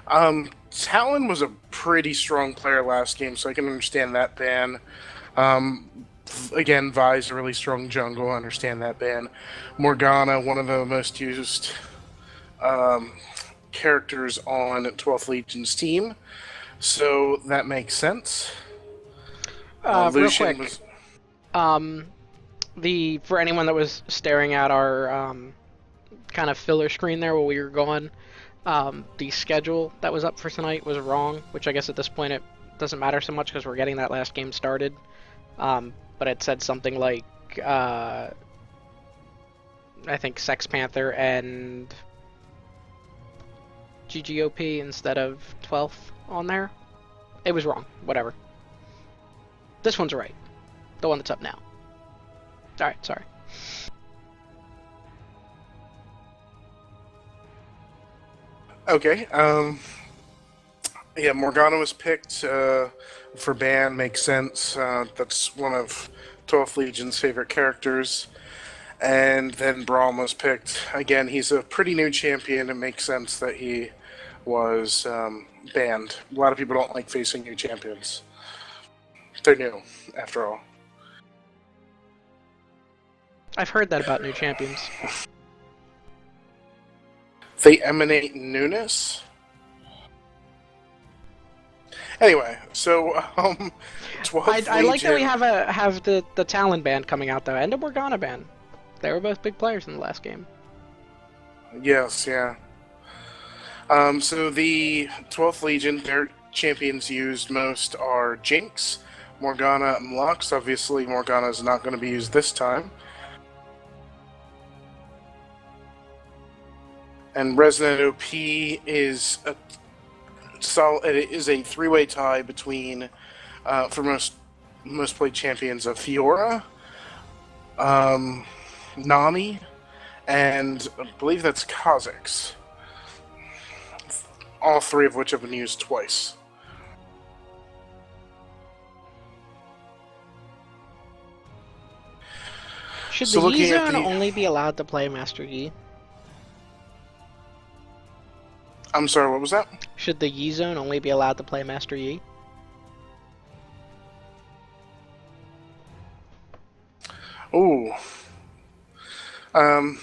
Talon was a pretty strong player last game, so I can understand that ban. Um, Again, Vi's a really strong jungle. I understand that ban. Morgana, one of the most used um, characters on 12th Legion's team, so that makes sense. Real Lucian quick, was. um, for anyone that was staring at our kind of filler screen there while we were going, the schedule that was up for tonight was wrong, which I guess at this point it doesn't matter so much because we're getting that last game started. But it said something like, uh, I think Sex Panther and GGOP instead of 12th on there. It was wrong. Whatever. This one's right. The one that's up now. Alright, sorry. Okay. Yeah, Morgana was picked for ban. Makes sense. That's one of 12th Legion's favorite characters. And then Braum was picked. Again, he's a pretty new champion. It makes sense that he was banned. A lot of people don't like facing new champions. They're new, after all. I've heard that about new champions. They emanate newness. Anyway, so 12th I like that we Legion. have the Talon band coming out though, and the Morgana band. They were both big players in the last game. Yes, yeah. So the 12th Legion, their champions used most are Jinx, Morgana, and Lux. Obviously, Morgana is not going to be used this time. And Resonant OP is a it is a three-way tie between, for most played champions, of Fiora, Nami, and I believe that's Kha'Zix. All three of which have been used twice. Should So the looking Yi at Zone the, only be allowed to play Master Yi? I'm sorry, what was that? Should the Yi Zone only be allowed to play Master Yi? Ooh. Um.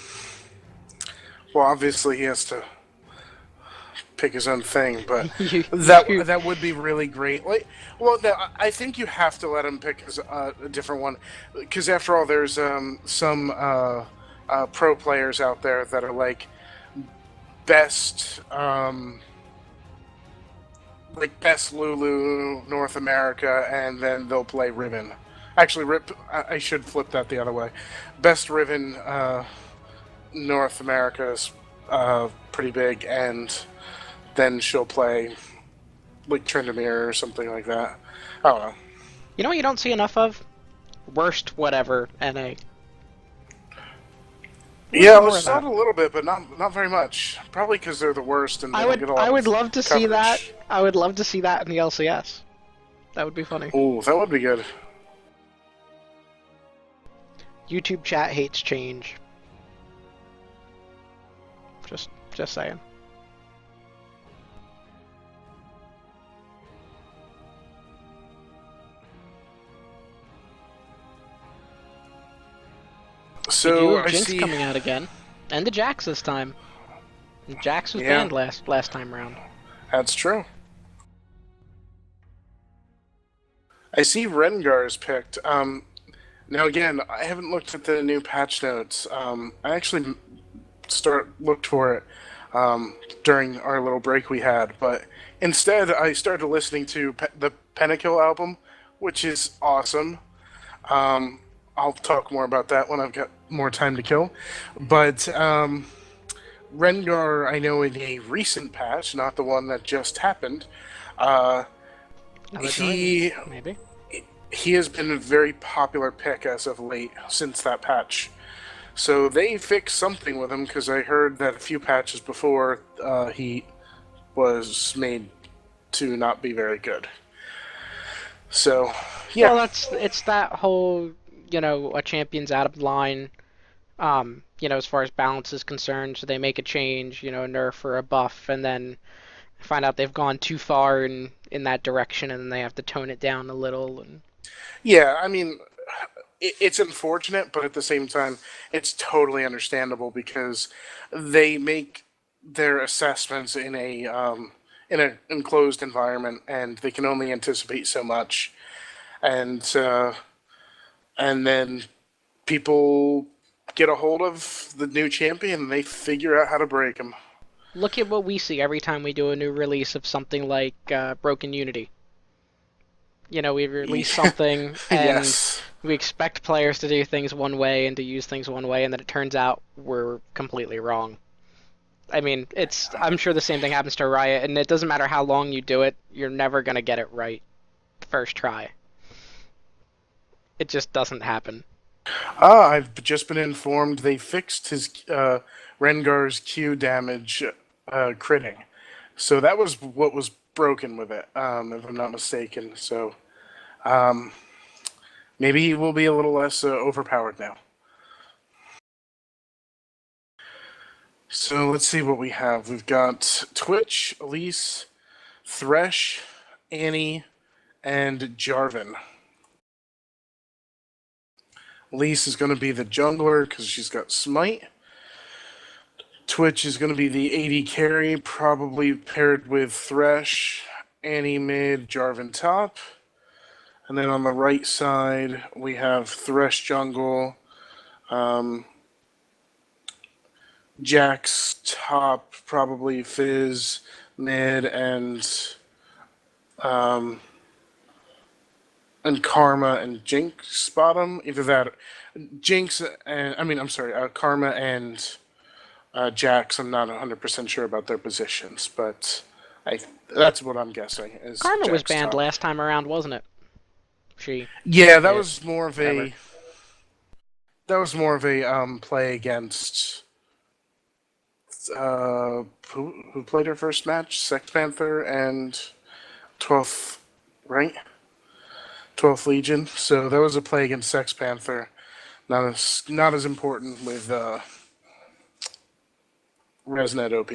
Well, obviously he has to pick his own thing, but you, that would be really great. Like, well, no, I think you have to let him pick a different one, because after all, there's some pro players out there that are best best Lulu North America, and then they'll play Riven. Actually, I should flip that the other way. Best Riven North America is pretty big, and then she'll play like Tryndamere or something like that. I don't know. You know what you don't see enough of? Worst whatever NA. Yeah, I More of saw it that. a little bit, but not very much. Probably because they're the worst and they I don't would get a lot I would of love to see that. coverage. I would love to see that in the LCS. That would be funny. Ooh, that would be good. YouTube chat hates change. Just saying. We do So have I Jinx see. coming out again, and the Jax this time. Jax was Yeah, banned last time round. that's true. I see Rengar's picked. Now again, I haven't looked at the new patch notes. I actually looked for it during our little break we had, but instead I started listening to the Pentakill album, which is awesome. I'll talk more about that when I've got more time to kill. But Rengar, I know in a recent patch, not the one that just happened, uh, Another join, he maybe. he has been a very popular pick as of late since that patch. So they fixed something with him, because I heard that a few patches before he was made to not be very good. So, Well, yeah. it's that whole a champion's out of line. As far as balance is concerned, so they make a change, a nerf or a buff, and then find out they've gone too far in that direction, and then they have to tone it down a little. And Yeah, I mean, it's unfortunate, but at the same time, it's totally understandable because they make their assessments in an enclosed environment, and they can only anticipate so much, and and then people get a hold of the new champion, and they figure out how to break him. look at what we see every time we do a new release of something like Broken Unity. We release something and Yes. we expect players to do things one way and to use things one way, and then it turns out we're completely wrong. I mean, I'm sure the same thing happens to Riot, and it doesn't matter how long you do it, you're never gonna get it right first try. It just doesn't happen. I've just been informed they fixed his Rengar's Q damage critting. So that was what was broken with it, if I'm not mistaken. So maybe he will be a little less overpowered now. So let's see what we have. We've got Twitch, Elise, Thresh, Annie, and Jarvan. Elise is going to be the jungler because she's got Smite. Twitch is going to be the AD carry, probably paired with Thresh, Annie mid, Jarvan top. And then on the right side, we have Thresh jungle, Jax top, probably Fizz mid, and Karma and Jinx bottom. Either that, Jinx and I'm sorry, Karma and Jax. I'm not 100% sure about their positions, but that's what I'm guessing. Is Karma was Jax banned top. last time around, wasn't it? Yeah, that It, was more of whatever. a play against who played her first match? Sex Panther and 12th, right? 12th Legion. So that was a play against Sex Panther. Not as important with Resnet OP.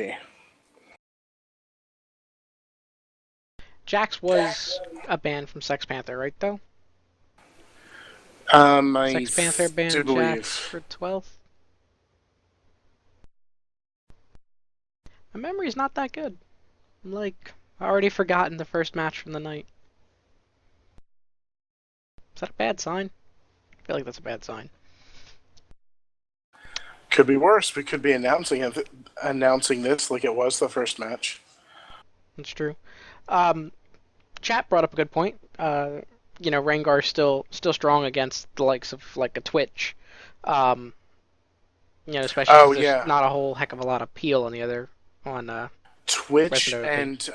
Jax was a ban from Sex Panther, right, though? I Sex Panther do banned Jax believe. for 12th? My memory's not that good. I'm like, already forgotten the first match from the night. Is that a bad sign? I feel like that's a bad sign. Could be worse. We could be announcing this like it was the first match. That's true. Um, Chat brought up a good point. Rengar's still strong against the likes of like a Twitch. Um, especially Oh because there's yeah, not a whole heck of a lot of peel on the other on Twitch Resident OP. and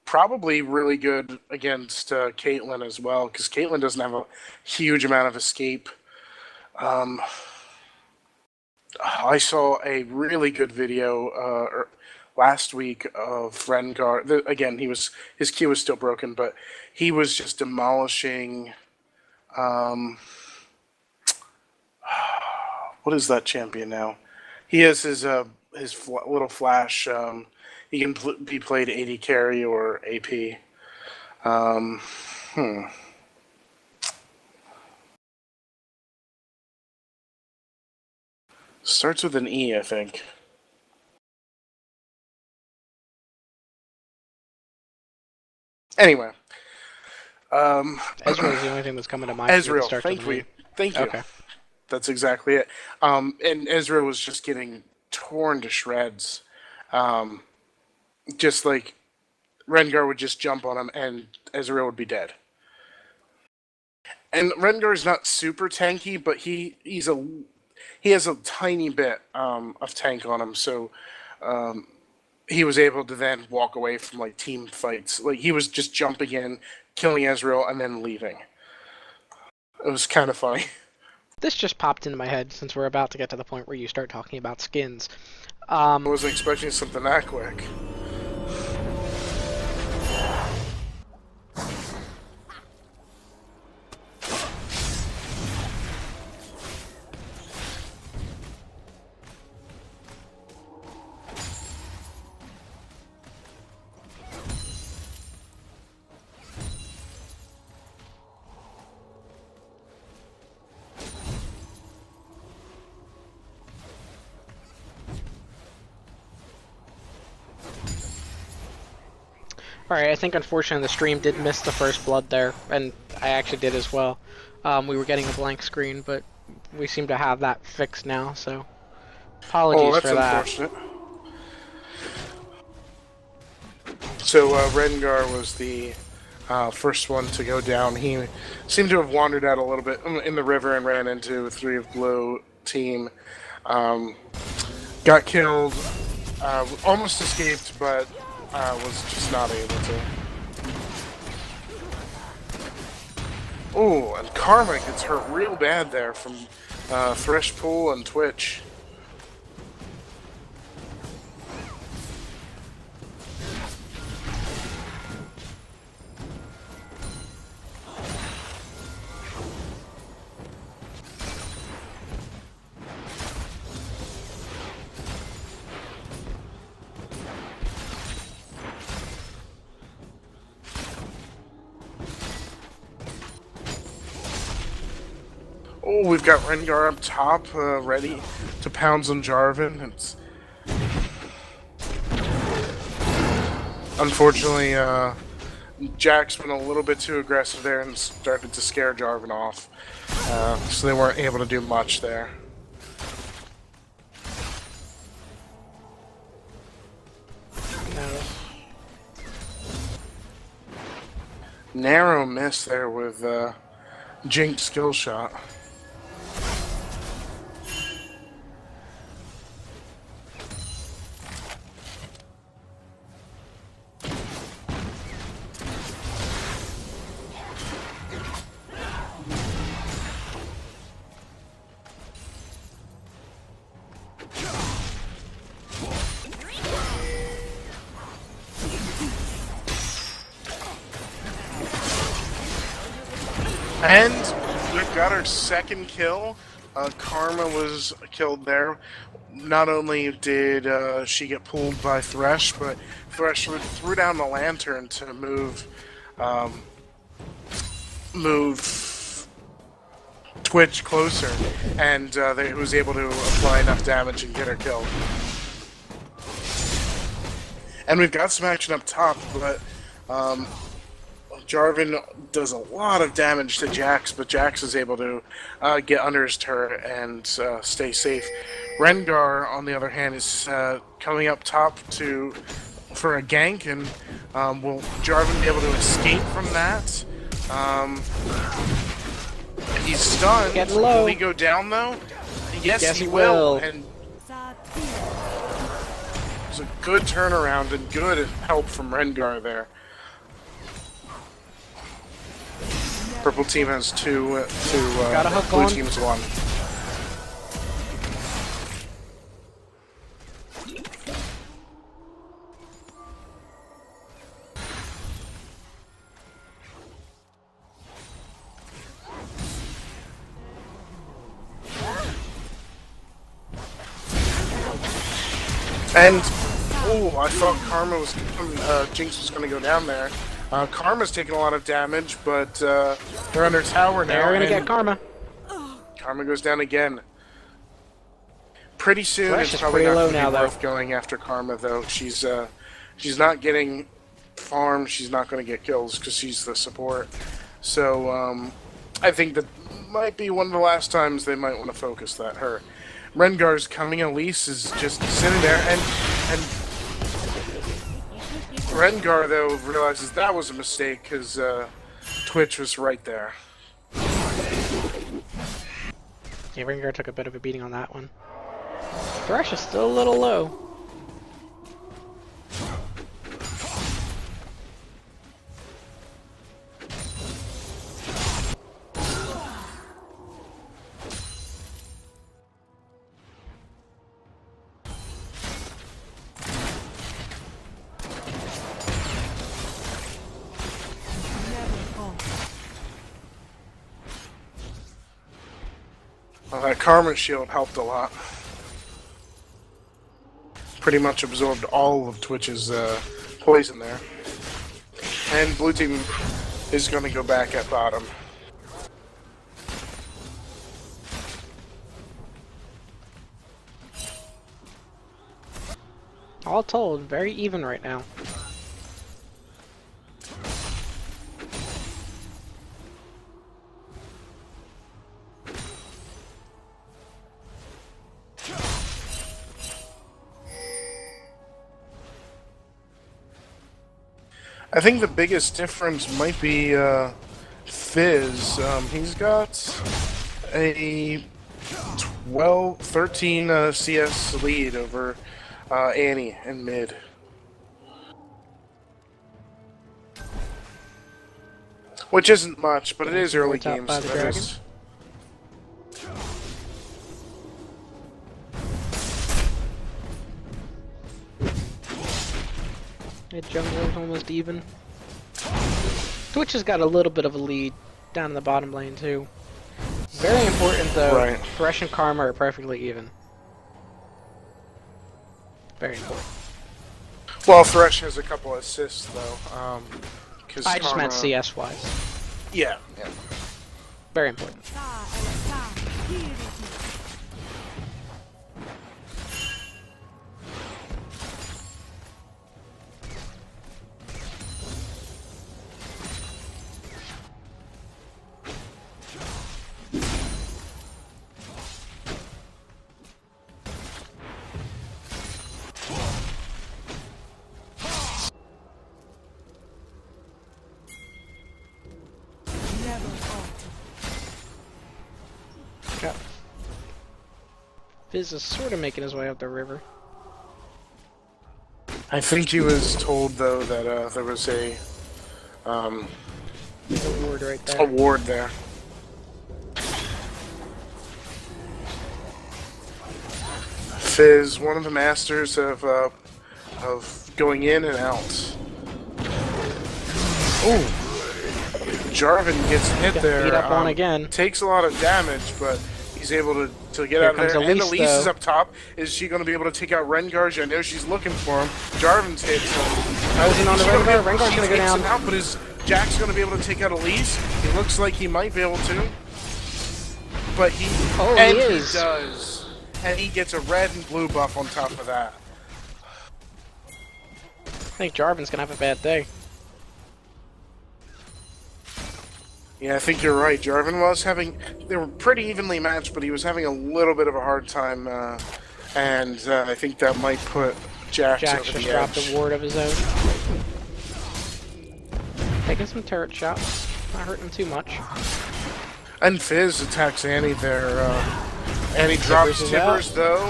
probably really good against Caitlyn as well, because Caitlyn doesn't have a huge amount of escape. I saw a really good video last week of Rengar. Again, his Q was still broken, but he was just demolishing. What is that champion now? He has his little flash. He can be played AD carry or AP. Um, hmm. Starts with an E, I think. Anyway, Ezreal is the only thing that's coming to mind for me that Ezreal. starts with an E. Thank you. Okay. That's exactly it. And Ezreal was just getting torn to shreds. Just like Rengar would just jump on him, and Ezreal would be dead. And Rengar's not super tanky, but he has a tiny bit of tank on him, so he was able to then walk away from like team fights. Like he was just jumping in, killing Ezreal, and then leaving. It was kind of funny. This just popped into my head since we're about to get to the point where you start talking about skins. I wasn't expecting something that quick. Alright, I think unfortunately the stream did miss the first blood there, and I actually did as well. We were getting a blank screen, but we seem to have that fixed now, so Oh, apologies that's for that. unfortunate. So Rengar was the first one to go down. He seemed to have wandered out a little bit in the river and ran into 3 of Blue team. Got killed, almost escaped, but was just not able to. Oh, and Karma gets hurt real bad there from Thresh Pool and Twitch. Oh, we've got Rengar up top, ready to pounce on Jarvan. It's unfortunately Jack's been a little bit too aggressive there and started to scare Jarvan off, so they weren't able to do much there. No. Narrow miss there with Jinx skill shot. And we've got our second kill. Karma was killed there. Not only did she get pulled by Thresh, but Thresh threw down the lantern to move Twitch closer, and they was able to apply enough damage and get her killed. And we've got some action up top, but Jarvan does a lot of damage to Jax, but Jax is able to get under his turret and stay safe. Rengar, on the other hand, is coming up top for a gank, and will Jarvan be able to escape from that? He's stunned. Getting low. Will he go down, though? Yes, he will. And it's a good turnaround and good help from Rengar there. Purple team has 2, Got a hook blue on. team's 1. And oh, I thought Karma was Jinx was going to go down there. Karma's taking a lot of damage, but they're under tower now. They're gonna get Karma. Karma goes down again. Pretty soon, Thresh it's is probably pretty not low going to now, be though. worth going after Karma, though. She's not getting farmed. She's not going to get kills because she's the support. So I think that might be one of the last times they might want to focus that her. Rengar's coming. Elise is just sitting there, and Rengar though realizes that was a mistake because Twitch was right there. Yeah, Rengar took a bit of a beating on that one. Thresh is still a little low. Well, that Karma shield helped a lot. Pretty much absorbed all of Twitch's poison there. And blue team is going to go back at bottom. All told, very even right now. I think the biggest difference might be Fizz. He's got a 13 CS lead over Annie in mid. Which isn't much, but it is early Top games. by So the that dragon. is... The jungle is almost even. Twitch has got a little bit of a lead down in the bottom lane too. Very important though. Right. Thresh and Karma are perfectly even. Very important. Well, Thresh has a couple assists though. I just meant CS wise. Yeah, yeah. Very important. Yeah. Fizz is sort of making his way up the river. I think he was told though that there was a There's a ward right there. ward there. Fizz, one of the masters of going in and out. Oh, Jarvan gets hit there. Beat up on again. Takes a lot of damage, but he's able to get out of there. And Elise is up top. Is she going to be able to take out Rengar? I know she's looking for him. Jarvan's hit. Posing on the Rengar. Rengar's going to go down. Out, but is Jack's going to be able to take out Elise? It looks like he might be able to. But he... Oh, and he is. He does. And he gets a red and blue buff on top of that. I think Jarvan's going to have a bad day. Yeah, I think you're right. Jarvan was having... They were pretty evenly matched, but he was having a little bit of a hard time. And I think that might put Jax over just the dropped edge. a ward of his own. Taking some turret shots. Not hurting too much. And Fizz attacks Annie there. Annie drops Tibbers though,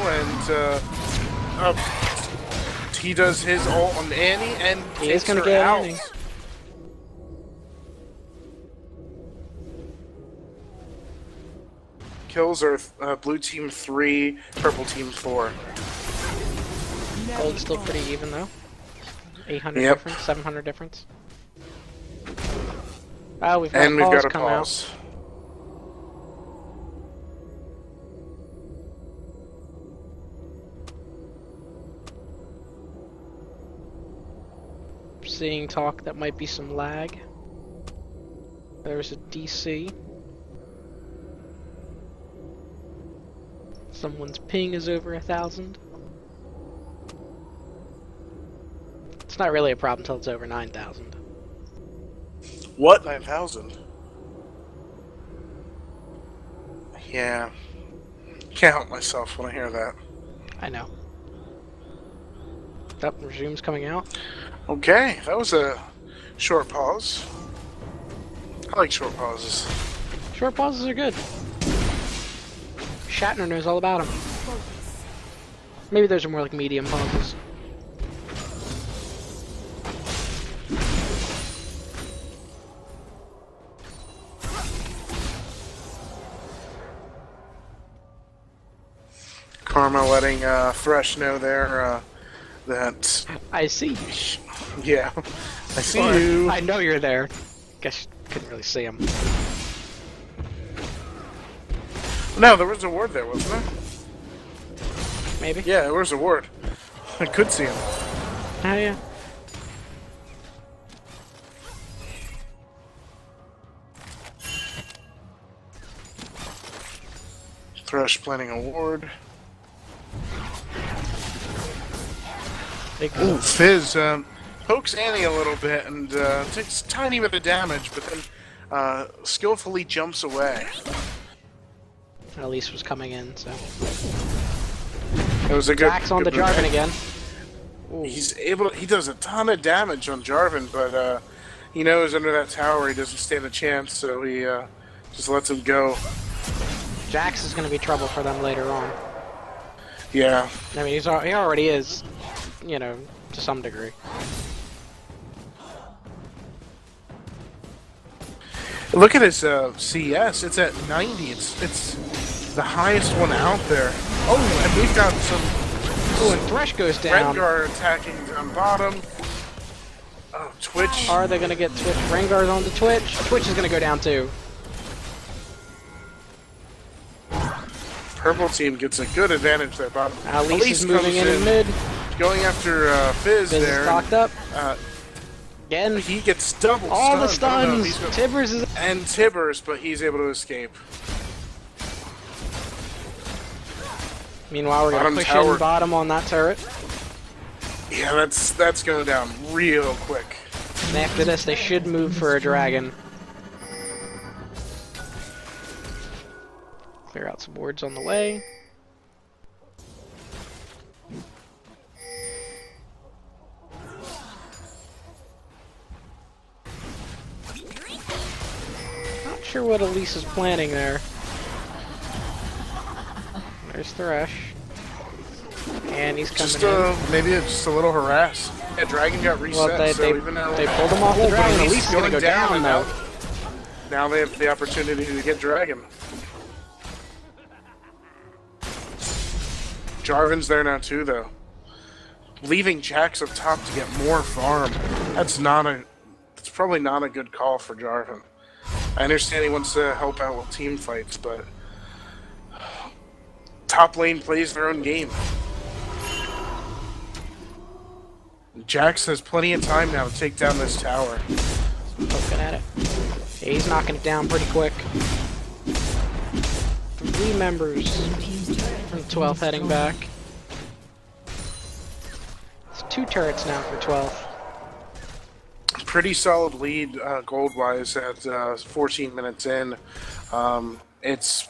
and he does his ult on Annie and He takes is going to her get out. Annie. Kills are blue team 3, purple team 4. Gold's still pretty even though. 800 Yep. difference, 700 difference. Oh, we've And we've got a come pause. out. Seeing talk that might be some lag. There's a DC. Someone's ping is over 1,000. It's not really a problem until it's over 9,000. What? 9,000? Yeah. Can't help myself when I hear that. I know. That resume's coming out. Okay, that was a short pause. I like short pauses. Short pauses are good. Shatner knows all about them. Maybe those are more like medium pauses. Karma letting Thresh know there that... I see. Yeah, I see Or, you. I know you're there. Guess you couldn't really see him. No, there was a ward there, wasn't there? Maybe? Yeah, there was a ward. I could see him. Oh, yeah. Thresh planning a ward. Big Ooh, Fizz pokes Annie a little bit and takes a tiny bit of damage, but then skillfully jumps away. Elise was coming in, so. It was a good. Jack's on the good move. Jarvan again. Ooh. He does a ton of damage on Jarvan, but he knows under that tower he doesn't stand a chance, so he just lets him go. Jax is going to be trouble for them later on. Yeah. I mean, he already is, you know, to some degree. Look at his CS. It's at 90. It's the highest one out there. Oh, and we've got some. Oh, and Thresh goes down. Rengar attacking on bottom. Oh, Twitch. Are they going to get Twitch? Rengar's on the Twitch. Twitch is going to go down too. Purple team gets a good advantage there, bottom. Elise is moving in mid. Going after Fizz Fizz there. is locked up. Again. He gets double all the stunned. stuns. Tibbers is... And Tibbers, but he's able to escape. Meanwhile, we're going to push in bottom on that turret. Yeah, that's going down real quick. And after this, they should move for a dragon. Clear out some wards on the way. Not sure what Elise is planning there. There's Thresh. And he's coming in. Maybe it's just a little harass. Yeah, Dragon got reset, well, they pulled him off the dragon. Elise is going to go down though. Now they have the opportunity to get Dragon. Jarvan's there now too, though. Leaving Jax up top to get more farm. That's probably not a good call for Jarvan. I understand he wants to help out with team fights, but top lane plays their own game. Jax has plenty of time now to take down this tower. Poking at it. Yeah, he's knocking it down pretty quick. 3 members from 12th heading back. It's 2 turrets now for 12th. Pretty solid lead gold-wise at 14 minutes in. It's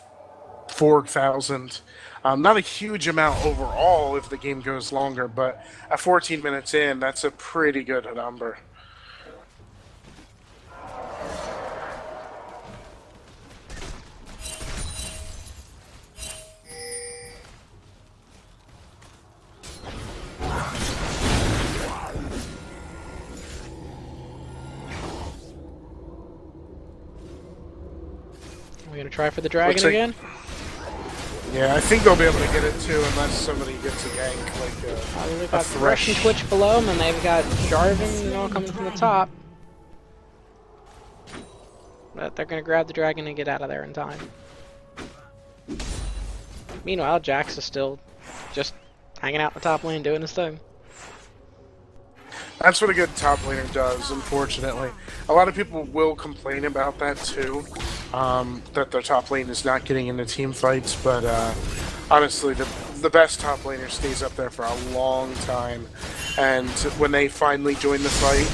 4,000. Not a huge amount overall if the game goes longer, but at 14 minutes in, that's a pretty good number. We're gonna try for the dragon again? Yeah, I think they'll be able to get it too, unless somebody gets a gank, like they've got Thresh and Twitch below them, and they've got Jarvan and all coming from the top. But they're gonna grab the dragon and get out of there in time. Meanwhile, Jax is still just hanging out in the top lane doing his thing. That's what a good top laner does, unfortunately. A lot of people will complain about that too, that their top lane is not getting into team fights, but honestly, the best top laner stays up there for a long time, and when they finally join the fight,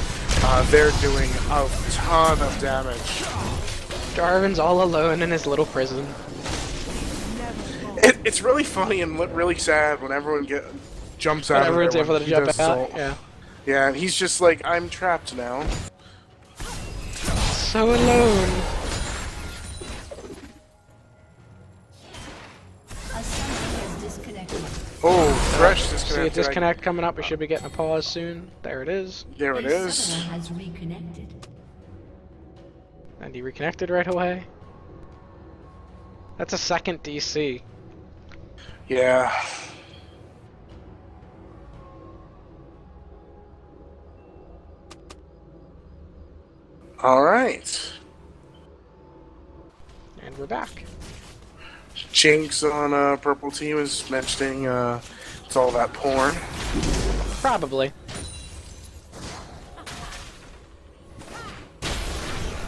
they're doing a ton of damage. Jarvan's all alone in his little prison. It's really funny and really sad when everyone jumps out. Everyone's able to jump out. Yeah. Yeah, and he's just like, I'm trapped now. So alone. Oh, Thresh disconnected. See a disconnect coming up. We should be getting a pause soon. There it is. There it is. Has reconnected. And he reconnected right away. That's a second DC. Yeah. All right. And we're back. Jinx on purple team is mentioning it's all that porn. Probably.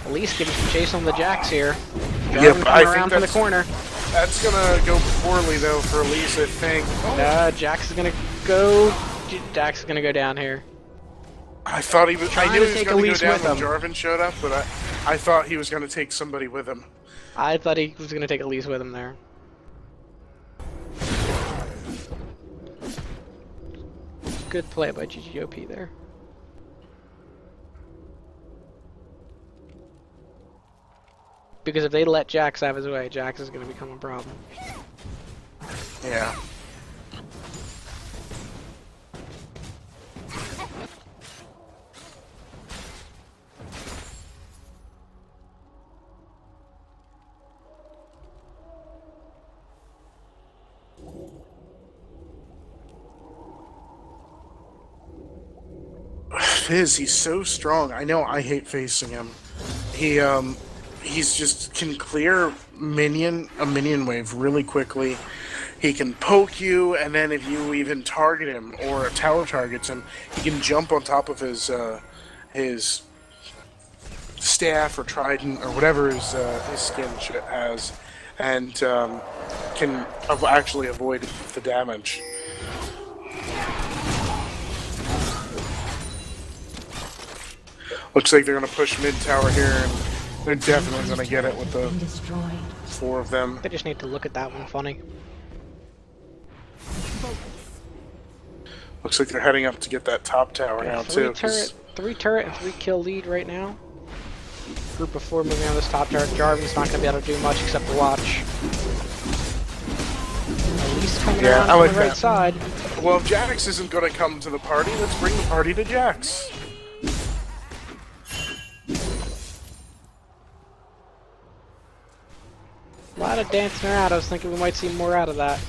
At least give some chase on the Jax here. Yep, I think around from the corner. That's gonna go poorly though for Elise, I think. Jax is gonna go. Jax is gonna go down here. I thought he was. I knew he was gonna go down when him. Jarvan showed up, but I thought he was gonna take somebody with him. I thought he was gonna take Elise with him there. Good play by GGOP there. Because if they let Jax have his way, Jax is going to become a problem. Yeah. Fizz, he's so strong. I know I hate facing him. He's just can clear a minion wave really quickly. He can poke you, and then if you even target him or a tower targets him, he can jump on top of his staff or trident or whatever his skin has, and can actually avoid the damage. Looks like they're going to push mid tower here, and they're definitely going to get it with the 4 of them. They just need to look at that one funny. Looks like they're heading up to get that top tower now too. 3 turret and 3 kill lead right now. Group of 4 moving on this top turret. Jarvan's not going to be able to do much except to watch. At least coming around I like from the right that. side. Well, if Jax isn't going to come to the party, let's bring the party to Jax. A lot of dancing around. I was thinking we might see more out of that.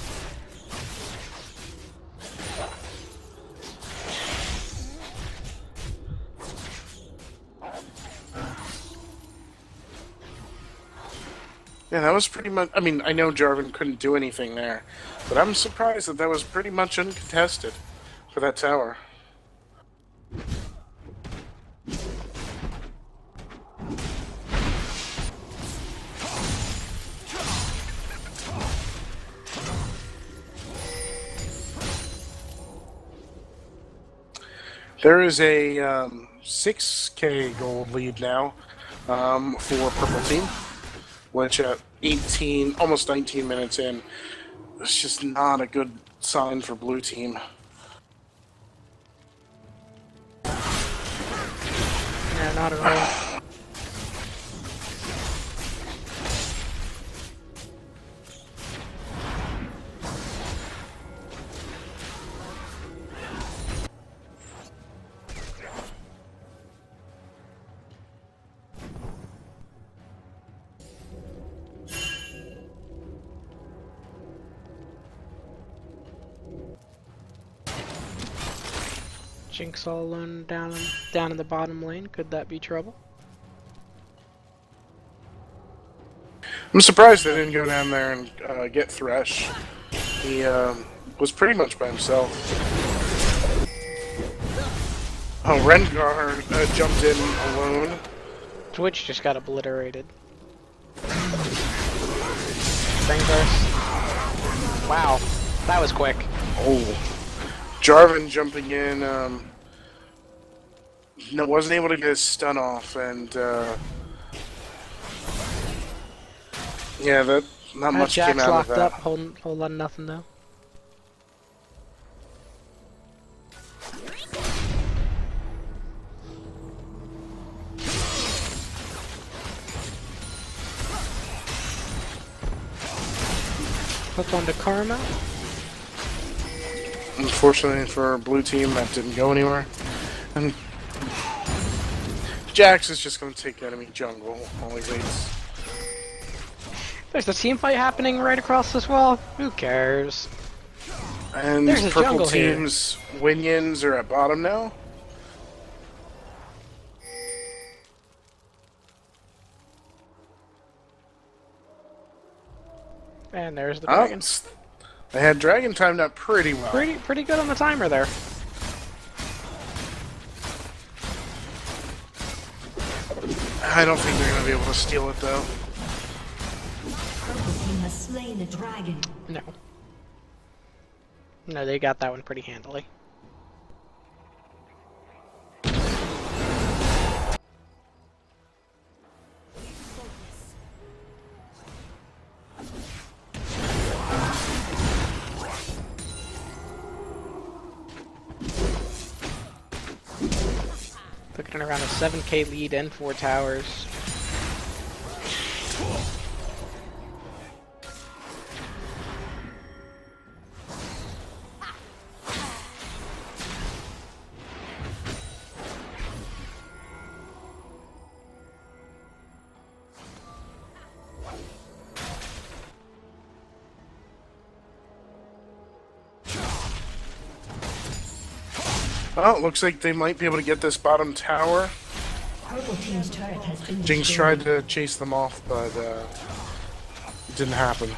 Yeah, that was pretty much... I mean, I know Jarvan couldn't do anything there, but I'm surprised that that was pretty much uncontested for that tower. There is a 6k gold lead now for Purple Team, which at 18, almost 19 minutes in, it's just not a good sign for Blue Team. Yeah, not at all. Jinx all alone down in the bottom lane. Could that be trouble? I'm surprised they didn't go down there and get Thresh. He was pretty much by himself. Oh, Rengar jumped in alone. Twitch just got obliterated. Rengar's. Wow, that was quick. Oh. Jarvan jumping in, no, wasn't able to get his stun off, and yeah, that not much Jax came out locked of that. up, whole lot of nothing though. Hooked onto Karma. Unfortunately for Blue Team, that didn't go anywhere. And Jax is just going to take enemy jungle while he waits. There's a team fight happening right across this wall. Who cares? And There's a Purple jungle here. Team's Winions are at bottom now. And there's the dragon. They had Dragon timed up pretty well. Pretty good on the timer there. I don't think they're going to be able to steal it though. Purple team has slain the dragon. No. No, they got that one pretty handily. Looking at around a 7k lead and 4 towers. Oh, it looks like they might be able to get this bottom tower. Purple team's turret has been Jinx destroyed. tried to chase them off, but it didn't happen.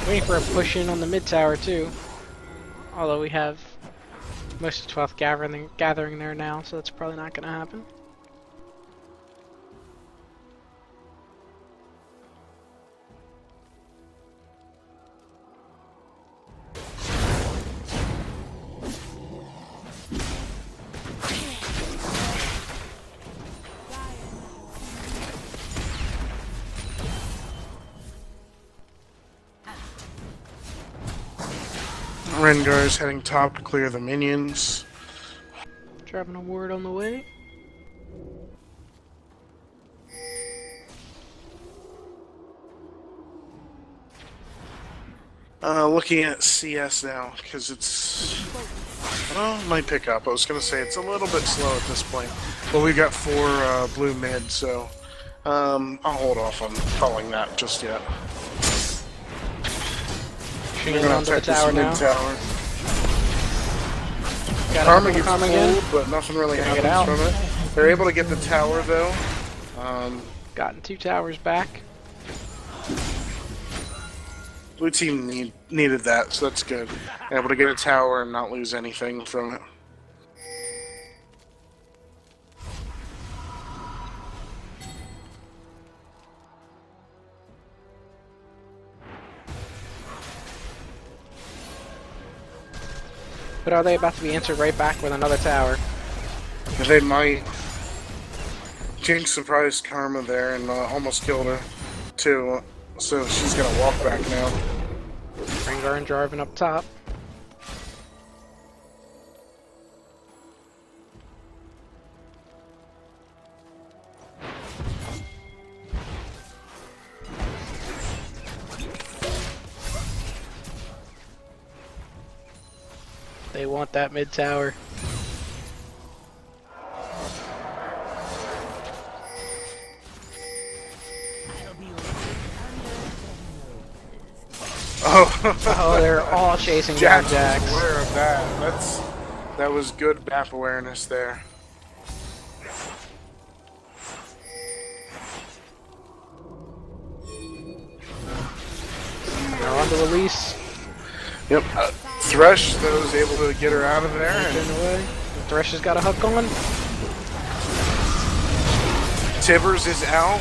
Waiting for a push in on the mid tower too. Although we have most of 12th gathering there now, so that's probably not going to happen. Rengar is heading top to clear the minions. Dropping a ward on the way. Looking at CS now, because it's... Well, it might pick up. I was going to say it's a little bit slow at this point. But we've got 4 blue mid, so... I'll hold off on calling that just yet. Pushing They're in going onto to the attack this tower mid now. tower. Got Karma gets Karma again. pulled, but nothing really Getting it happens out. from it. They're able to get the tower, though. Gotten 2 towers back. Blue team needed that, so that's good. Able to get a tower and not lose anything from it. But are they about to be answered right back with another tower? They might. Jinx surprised Karma there and almost killed her, too. So she's gonna walk back now. Rengar and Jarvan up top. They want that mid tower. Oh, they're all chasing down Jax Jax. was aware of that. That was good map awareness there. They're on the release. Yep. Thresh, though, was able to get her out of there. Getting And away. Thresh has got a hook on. Tibbers is out.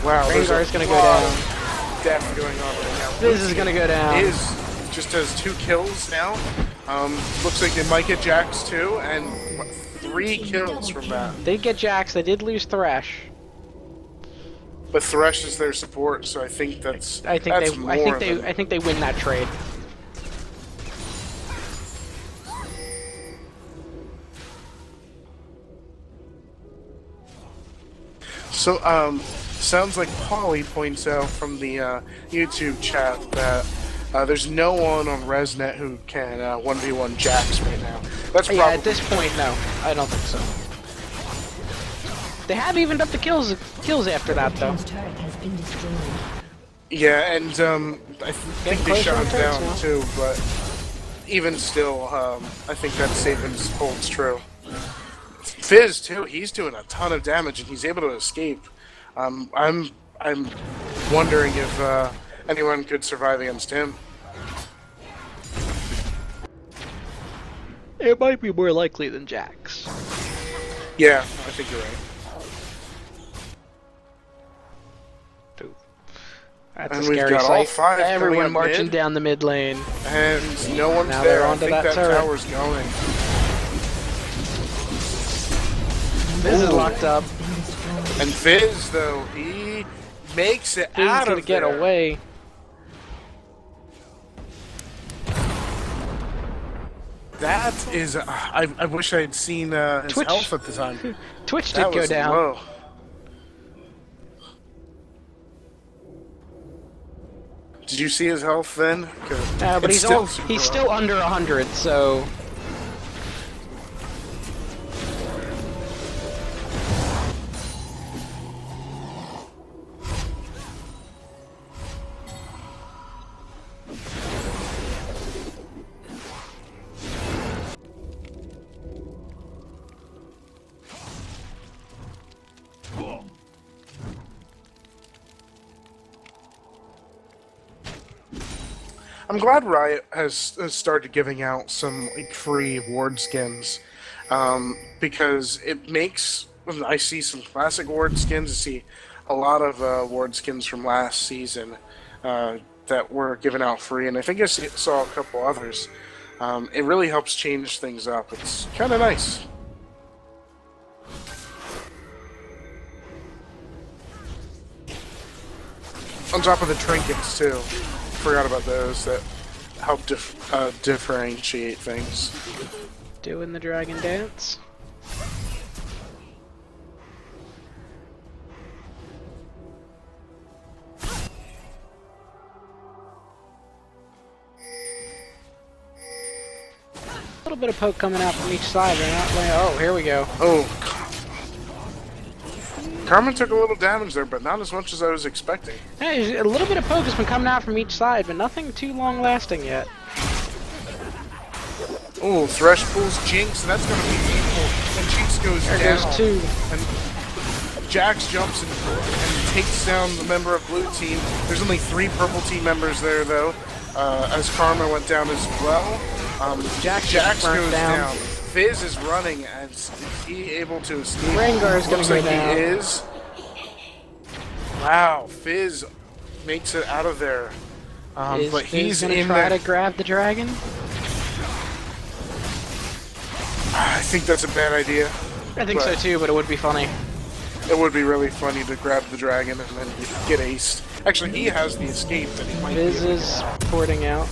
Wow, there's Rengar's a gonna go lot down. of death going on right now. This is gonna go down. Is just has 2 kills now. Looks like they might get Jax too, and 3 kills from that. They get Jax. They did lose Thresh. But Thresh is their support, so I think that's I think that's they. more I think they win that trade. So, sounds like Polly points out from the YouTube chat that there's no one on ResNet who can 1v1 Jax right now. That's Yeah, probably at this point, no, I don't think so. They have evened up the kills after that, though. Team's turret has been destroyed. yeah, and I think they closer shot on him turrets down now. too, but even still, I think that statement holds true. Fizz too, he's doing a ton of damage and he's able to escape. I'm wondering if anyone could survive against him. It might be more likely than Jax. Yeah, I think you're right. That's And a we've scary got all sight. 5 coming Everyone up marching mid. down the mid lane. And no one's Now there. they're I onto think that that turret. tower's going. This is locked up. And Fizz, though, he makes it He's out gonna of get there. away. That is, I wish I had seen his Twitch. health at the time. Twitch That did go was down. low. Did you see his health then? But It's he's super he's low. still under 100, so I'm glad Riot has started giving out some like free ward skins, because it makes when I see some classic ward skins. I see a lot of ward skins from last season that were given out free, and I think saw a couple others. It really helps change things up. It's kind of nice. On top of the trinkets too. Forgot about those that help differentiate things. doing the dragon dance. A little bit of poke coming out from each side. They're not like, oh, here we go. Oh, Carmen took a little damage there, but not as much as I was expecting. Hey, a little bit of poke has been coming out from each side, but nothing too long lasting yet. Oh, Thresh pulls Jinx, and that's going to be painful. And Jinx goes There down. goes two. And Jax jumps and takes down the member of blue team. There's only 3 purple team members there, though, as Karma went down as well. Jax goes down. Fizz is running, and is he able to escape? Rengar is going to go like down. He is. Wow, Fizz makes it out of there. But he's going to in try there. to grab the dragon. I think that's a bad idea. I think so too, but it would be funny. It would be really funny to grab the dragon and then get aced. Actually, he has the escape that he might be Viz able to is get. porting out.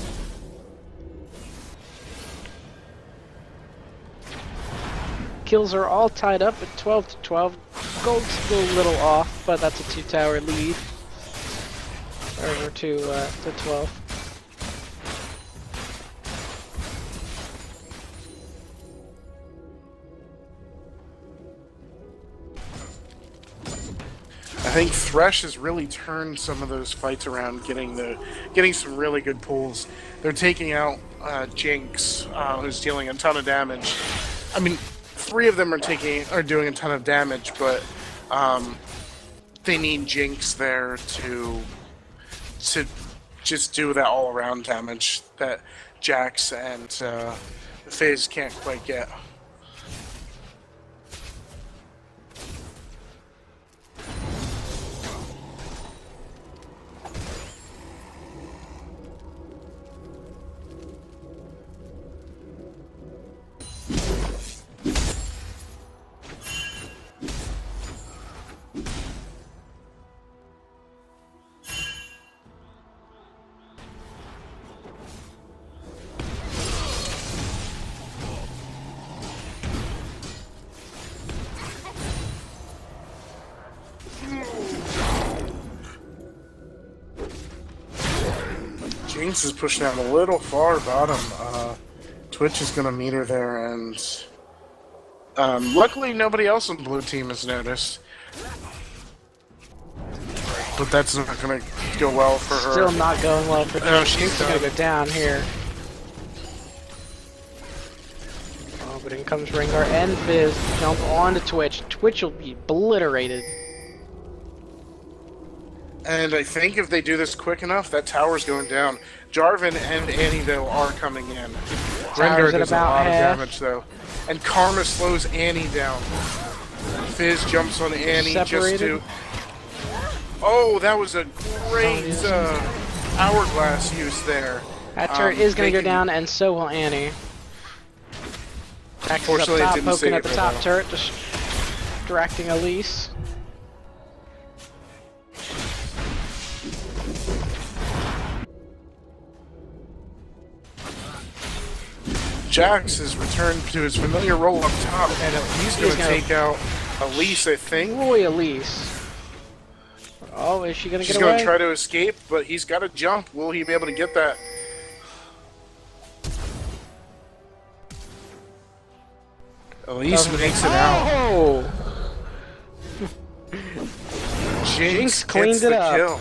Kills are all tied up at 12 to 12. Gold's still a little off, but that's a 2-tower lead. Over to 12. I think Thresh has really turned some of those fights around, getting some really good pulls. They're taking out Jinx, who's dealing a ton of damage. I mean, 3 of them are doing a ton of damage, but they need Jinx there to just do that all around damage that Jax and FaZe can't quite get. Jinx is pushing out a little far bottom. Twitch is going to meet her there, and luckily nobody else on the blue team has noticed. But that's not going to go well for her. Still not going well for No, Jinx. she's Jinx is going to done. go down here. Oh, but in comes Rengar and Fizz. Jump onto Twitch. Twitch will be obliterated. And I think if they do this quick enough, that tower's going down. Jarvan and Annie, though, are coming in. Rengar at does a about lot of half. damage, though. And Karma slows Annie down. Fizz jumps on Annie just Separated. to... Oh, that was a great hourglass use there. That turret is going to go making- down, and so will Annie. Jax is up Fortunately, it top, didn't poking save at the her, top though. turret, just distracting Elise. Jax has returned to his familiar role up top, and he's going to gonna- take out Elise, I think. Boy, Elise. Oh, is she gonna She's get going away? to try to escape, but he's got to jump. Will he be able to get that? Elise makes it out. Oh! Jinx cleaned gets it the up. kill.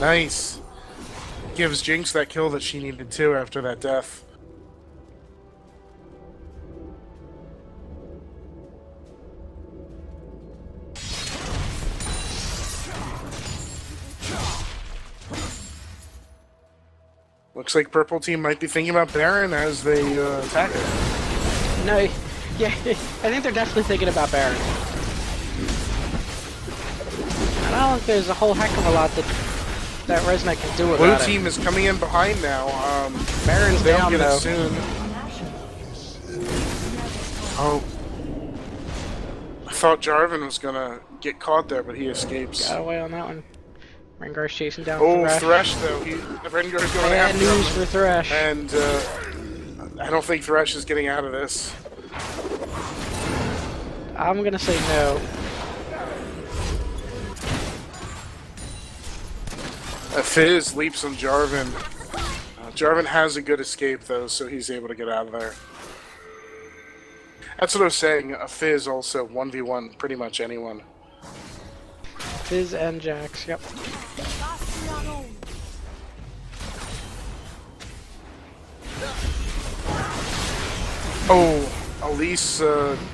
Nice. Gives Jinx that kill that she needed too after that death. Looks like Purple Team might be thinking about Baron as they attack it. No, yeah, I think they're definitely thinking about Baron. I don't think there's a whole heck of a lot that Resna can do Blue about Team is coming in behind now. Baron's they'll down, get though. it soon. Oh. I thought Jarvan was gonna get caught there, but he escapes. Got away on that one. Rengar's chasing down Oh, Thresh. Thresh though. Rengar's going Bad after news him. for Thresh. And I don't think Thresh is getting out of this. I'm gonna say no. Fizz leaps on Jarvan. Jarvan has a good escape though, so he's able to get out of there. That's what I was saying. Fizz also 1v1 pretty much anyone. Fizz and Jax, yep. Oh, Elise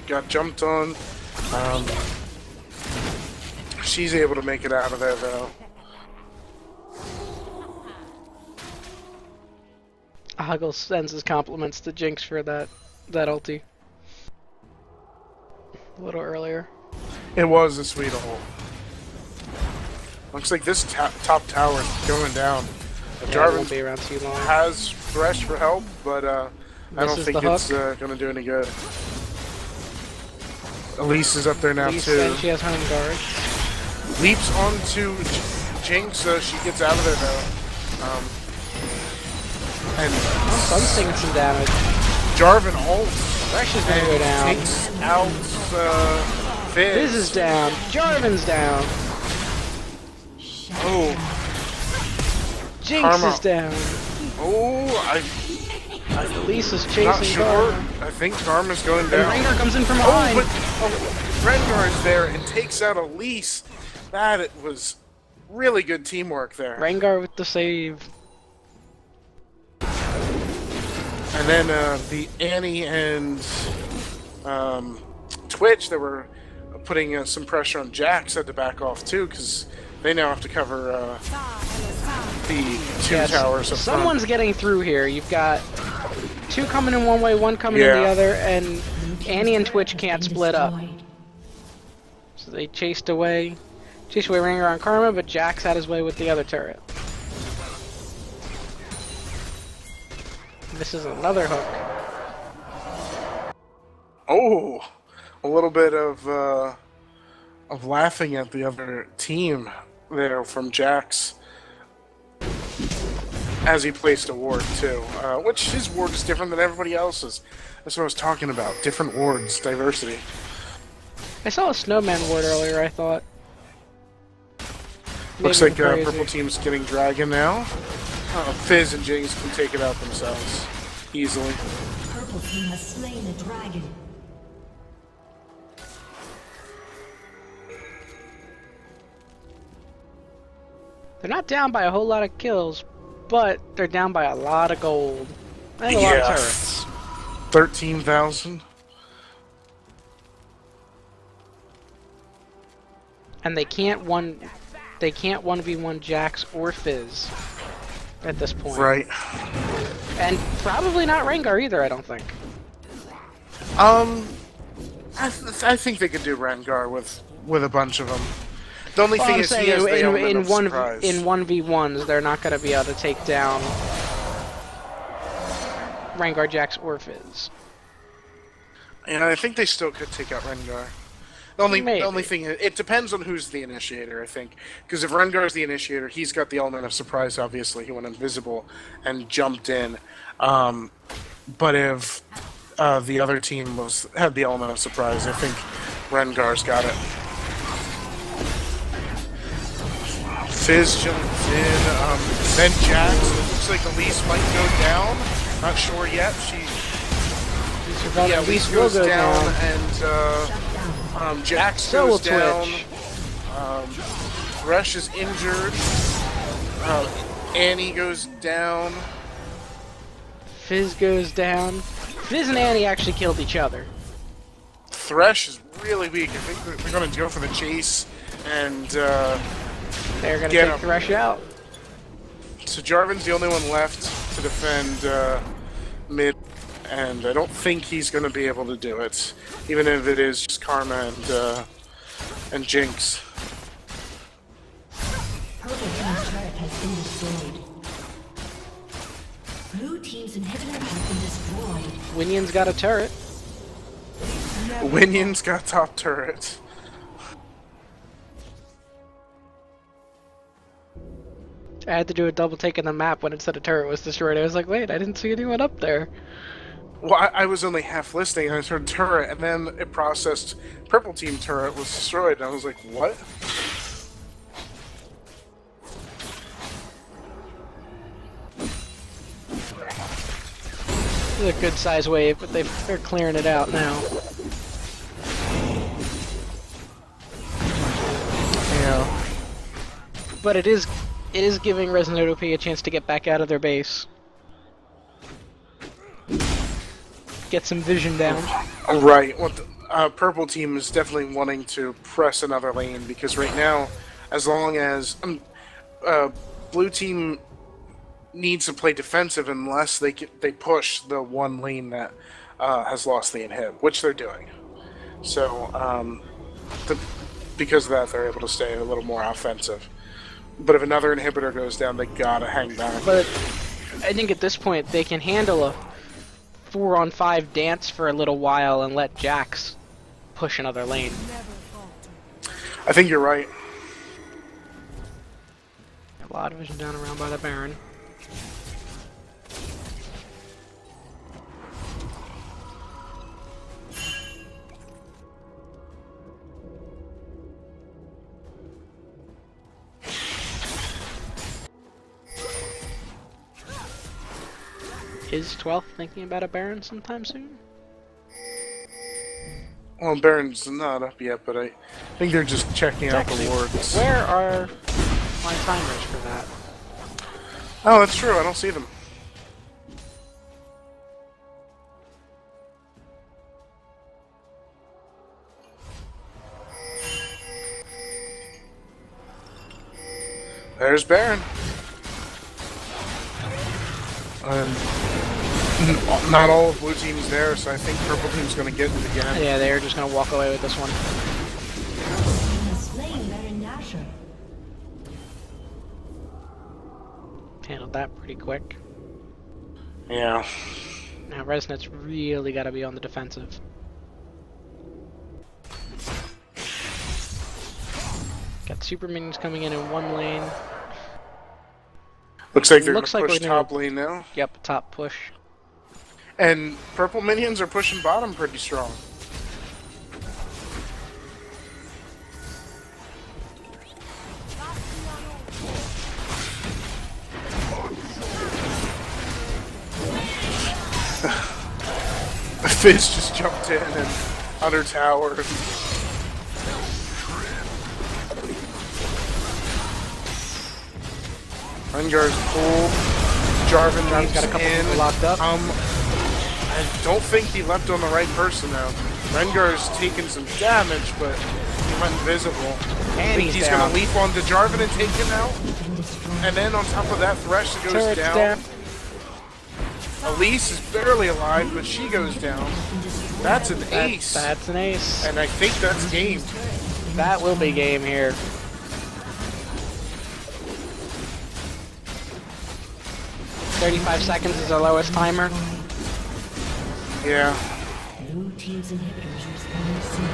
got jumped on. She's able to make it out of there though. Huggle sends his compliments to Jinx for that ulti. A little earlier. It was a sweet ult. Looks like this top tower is going down. Yeah, it won't Jarvan be around too long. has Thresh for help, but I don't Misses think the it's going to do any good. Elise is up there now Elise, too. and she has home guard. Leaps onto Jinx, she gets out of there though. And Sun's taking some damage. Jarvan ults Thresh is gonna go down. takes out Fizz. Fizz is down. Jarvan's down. Oh, Jinx Karma. is down. oh, Elise is I'm chasing not sure. Karma. I think Karma's going And down. Rengar comes in from Oh, behind. but Rengar is there and takes out Elise. That was really good teamwork there. Rengar with the save. And then the Annie and Twitch that were putting some pressure on Jax had to back off too because they now have to cover the two Yes, towers up someone's front. getting through here. You've got two coming in one way, one coming in Yeah. the other, and Annie and Twitch can't split up. Destroyed. So they chased away Rengar on Karma, but Jax had his way with the other turret. This is another hook. Oh, a little bit of laughing at the other team there from Jax as he placed a ward too, which his ward is different than everybody else's. That's what I was talking about. Different wards, diversity. I saw a snowman ward earlier, I thought. Looks Maybe like I'm crazy. Purple Team's getting Dragon now. Fizz and Jinx can take it out themselves easily. Purple team has slain the dragon. They're not down by a whole lot of kills, but they're down by a lot of gold. And a lot of turrets. 13,000. And they can't 1v1 Jax or Fizz at this point. Right. And probably not Rengar either, I don't think. I think they could do Rengar with a bunch of them. The only Well, thing I'm is he saying has the element in of surprise. 1v1s, they're not going to be able to take down Rengar, Jax, or Fizz. And I think they still could take out Rengar. The only Maybe. thing, it depends on who's the initiator, I think. Because if Rengar's the initiator, he's got the element of surprise, obviously. He went invisible and jumped in. but if the other team had the element of surprise, I think Rengar's got it. Fizz jumps in, then Jax. It looks like Elise might go down. Not sure yet. Yeah, Elise goes down, and Jax goes down. Thresh is injured. Annie goes down. Fizz goes down. Fizz and Annie actually killed each other. Thresh is really weak. I think they're going to go for the chase, and they're going to get take Thresh out. So Jarvan's the only one left to defend mid, and I don't think he's going to be able to do it, even if it is just Karma and Jinx. Purple team's turret has been destroyed. Blue team's inhibitor has been destroyed. Winion's got a turret. Winion's got top turret. I had to do a double take in the map when it said a turret was destroyed. I was like, wait, I didn't see anyone up there. Well, I was only half listening, and I heard turret, and then it processed purple team turret was destroyed, and I was like, what? This is a good size wave, but they're clearing it out now. Yeah. But it is giving Resident OP a chance to get back out of their base. Get some vision down. Right. Well, the purple team is definitely wanting to press another lane, because right now, as long as blue team needs to play defensive unless they push the one lane that has lost the inhib, which they're doing. So because of that, they're able to stay a little more offensive. But if another inhibitor goes down, they gotta hang back. But I think at this point they can handle a 4-on-5 dance for a little while and let Jax push another lane. I think you're right. A lot of vision down around by the Baron. Is 12th thinking about a Baron sometime soon? Well, Baron's not up yet, but I think they're just checking out the wards. Where are my timers for that? Oh, that's true. I don't see them. There's Baron. Not all of blue team's there, so I think purple team's going to get it again. Yeah, they're just going to walk away with this one. Handled that pretty quick. Yeah. Now Resnet's really got to be on the defensive. Got super minions coming in one lane. Looks like they're going to push top lane now. Yep, top push. And purple minions are pushing bottom pretty strong. Fizz just jumped in and under tower. Rengar's pulled. Jarvan's got a couple people locked up. I don't think he left on the right person now. Rengar's taken some damage, but he went invisible. And he's going to leap onto Jarvan and take him out. And then on top of that, Thresh goes down. Elise is barely alive, but she goes down. That's an ace. That's an ace. And I think that's game. That will be game here. "35 seconds is our lowest timer." Yeah. Blue team's inhibitors responding soon.